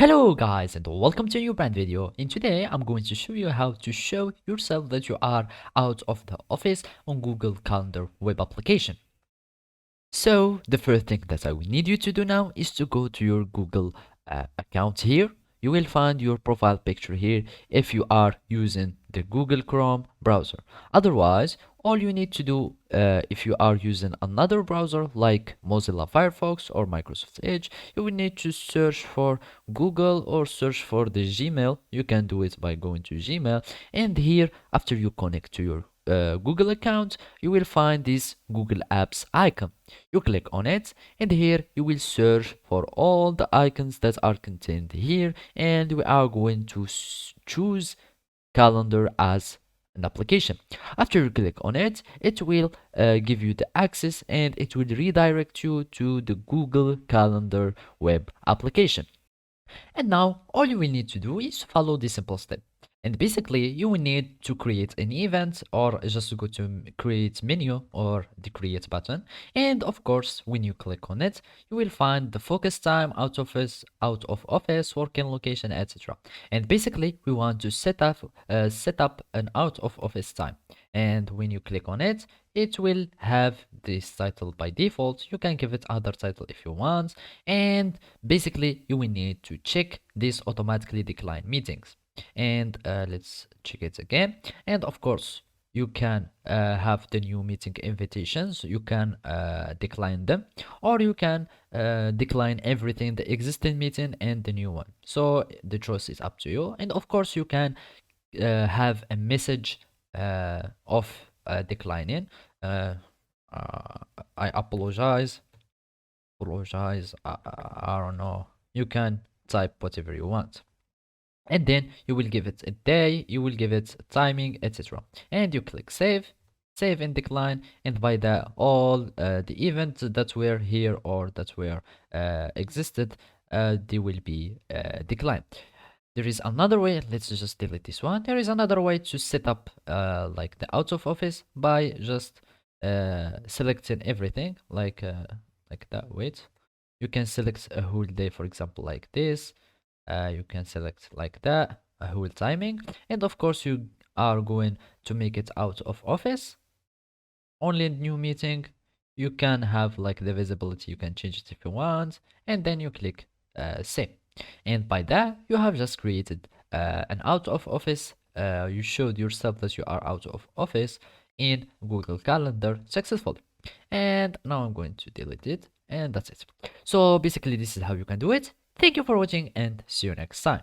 Hello guys and welcome to a new brand video. And today I'm going to show you how to show yourself that you are out of the office on Google Calendar web application. So the first thing that I will need you to do now is to go to your Google account here. You will find your profile picture here if you are using the Google Chrome browser. Otherwise, all you need to do if you are using another browser like Mozilla Firefox or Microsoft Edge, you will need to search for Google or search for the Gmail. You can do it by going to Gmail, and here after you connect to your Google account, you will find this Google Apps icon. You click on it, and here you will search for all the icons that are contained here, and we are going to choose calendar as an application. After you click on it, it will give you the access and it will redirect you to the Google Calendar web application. And now all you will need to do is follow this simple step. And basically you will need to create an event or just go to create menu or the create button. And of course, when you click on it, you will find the focus time, out of office, working location, etc. And basically we want to set up an out of office time. And when you click on it, it will have this title by default. You can give it other title if you want. And basically you will need to check this automatically decline meetings. And let's check it again. And of course you can have the new meeting invitations. You can decline them, or you can decline everything, the existing meeting and the new one. So the choice is up to you. And of course you can have a message of declining. I apologize. I don't know. You can type whatever you want, and then you will give it a day, you will give it timing, etc. And you click save and decline, and by that all the events that were here or that were existed, they will be declined. There is another way. Let's just delete this one. There is another way to set up like the out of office by just selecting everything like that. Wait, you can select a whole day, for example, like this. You can select like that, a whole timing, and of course you are going to make it out of office only new meeting. You can have like the visibility, you can change it if you want, and then you click save. And by that you have just created an out of office. You showed yourself that you are out of office in Google Calendar successfully. And now I'm going to delete it, and that's it. So basically this is how you can do it. Thank you for watching and see you next time.